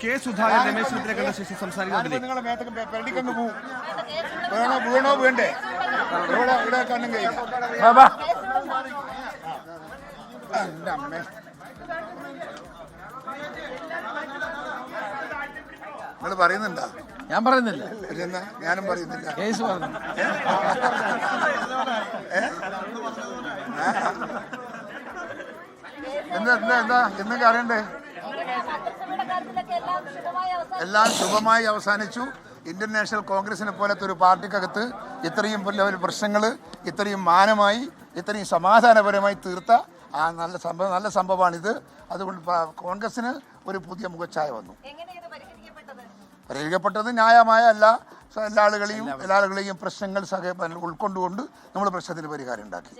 K Sudhakaran Ramesh Chennithala കണ്ട ശേഷം സംസാരിക്കുന്നത് വീണോ വീണ്ടേ ഇവിടെ കണ്ണും കഴിയും നിങ്ങൾ പറയുന്നുണ്ടോ? ഞാൻ പറയുന്നില്ല, ഞാനും പറയുന്നില്ല. കേസ് പറഞ്ഞു. എന്നൊക്കെ അറിയണ്ടേ? എല്ലാം ശുഭമായി അവസാനിച്ചു. ഇന്ത്യൻ നാഷണൽ കോൺഗ്രസിനെ പോലത്തെ ഒരു പാർട്ടിക്കകത്ത് ഇത്രയും പ്രശ്നങ്ങൾ ഇത്രയും മാനമായി ഇത്രയും സമാധാനപരമായി തീർത്ത ആ നല്ല സംഭവമാണിത്. അതുകൊണ്ട് കോൺഗ്രസിന് ഒരു പുതിയ മുഖച്ഛായ വന്നു. പരിഹരിക്കപ്പെട്ടത് ന്യായമായ എല്ലാ ആളുകളെയും പ്രശ്നങ്ങൾ ഉൾക്കൊണ്ടുകൊണ്ട് നമ്മൾ പ്രശ്നത്തിന് പരിഹാരം ഉണ്ടാക്കി.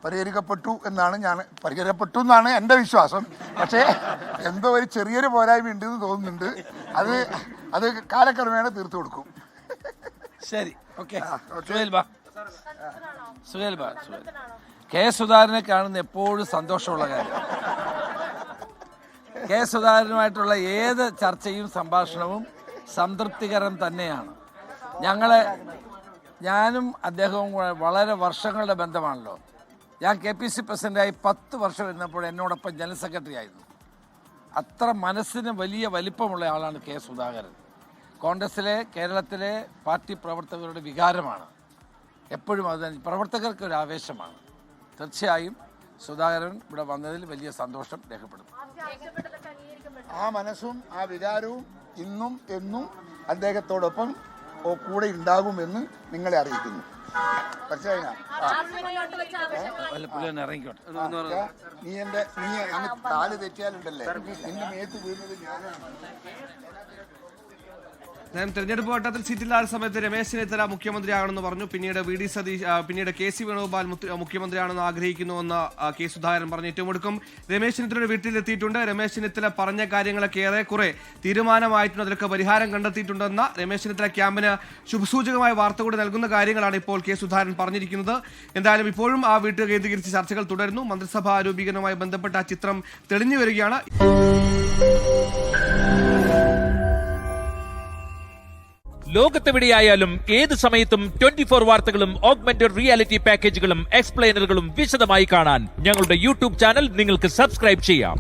പരിഹരിക്കപ്പെട്ടു എന്നാണ് എൻ്റെ വിശ്വാസം. പക്ഷേ എന്തോ ഒരു ചെറിയൊരു പോരായ്മ ഉണ്ടെന്ന് തോന്നുന്നുണ്ട്. അത് കാലക്രമേണ തീർത്തു കൊടുക്കും. ശരി, ഓക്കെ. സുഹേൽ കെ സുധാകരനെ കാണുന്ന എപ്പോഴും സന്തോഷമുള്ള കാര്യം. കെ സുധാകരനുമായിട്ടുള്ള ഏത് ചർച്ചയും സംഭാഷണവും സംതൃപ്തികരം തന്നെയാണ്. ഞാനും അദ്ദേഹവും വളരെ വർഷങ്ങളുടെ ബന്ധമാണല്ലോ. ഞാൻ KPC പ്രസിഡൻ്റായി 10 വർഷം ഇരുന്നപ്പോൾ എന്നോടൊപ്പം ജനറൽ സെക്രട്ടറി ആയിരുന്നു. അത്ര മനസ്സിന് വലിയ വലിപ്പമുള്ള ആളാണ് കെ സുധാകരൻ. കോൺഗ്രസിലെ കേരളത്തിലെ പാർട്ടി പ്രവർത്തകരുടെ വികാരമാണ് എപ്പോഴും. അത് പ്രവർത്തകർക്ക് ഒരു ആവേശമാണ്. തീർച്ചയായും സുധാകരൻ ഇവിടെ വന്നതിൽ വലിയ സന്തോഷം രേഖപ്പെടുന്നു. ആ മനസ്സും ആ വികാരവും ഇന്നും എന്നും അദ്ദേഹത്തോടൊപ്പം കൂടെ ഉണ്ടാകുമെന്ന് നിങ്ങളെ അറിയിക്കുന്നു. നീ കാല് തെറ്റിയാലുണ്ടല്ലേ നിന്റെ മേത്ത് വീഴുന്നത് ഞാനാണ്. തെരഞ്ഞെടുപ്പ് വട്ടത്തിൽ സീറ്റില്ലാത്ത സമയത്ത് രമേശ് ചെന്നിത്തല മുഖ്യമന്ത്രിയാകണമെന്ന് പറഞ്ഞു. പിന്നീട് VD സതീശ്, പിന്നീട് KC വേണുഗോപാൽ മുഖ്യമന്ത്രിയാണെന്ന് ആഗ്രഹിക്കുന്നുവെന്ന് കെ സുധാകരൻ പറഞ്ഞു. ഏറ്റവും ഒടുക്കം രമേശ് ചെന്നിത്തലയുടെ വീട്ടിലെത്തിയിട്ടുണ്ട്. രമേശ് ചെന്നിത്തല പറഞ്ഞ കാര്യങ്ങളൊക്കെ ഏറെക്കുറെ തീരുമാനമായിട്ടുണ്ട്, അതിലൊക്കെ പരിഹാരം കണ്ടെത്തിയിട്ടുണ്ടെന്ന രമേശ് ചെന്നിത്തല ക്യാമ്പിന് ശുഭസൂചകമായ വാർത്ത കൂടി നൽകുന്ന കാര്യങ്ങളാണ് ഇപ്പോൾ കെ സുധാകരൻ പറഞ്ഞിരിക്കുന്നത്. എന്തായാലും ഇപ്പോഴും ആ വീട്ട് കേന്ദ്രീകരിച്ച് ചർച്ചകൾ തുടരുന്നു. മന്ത്രിസഭാ രൂപീകരണവുമായി ബന്ധപ്പെട്ട ആ ചിത്രം തെളിഞ്ഞു വരികയാണ്. ലോകത്തെവിടെയായാലും ഏത് സമയത്തും 24 വാർത്തകളും ഓഗ്മെന്റഡ് റിയാലിറ്റി പാക്കേജുകളും എക്സ്പ്ലെയിനറുകളും വിശദമായി കാണാൻ ഞങ്ങളുടെ YouTube ചാനൽ നിങ്ങൾക്ക് സബ്സ്ക്രൈബ് ചെയ്യാം.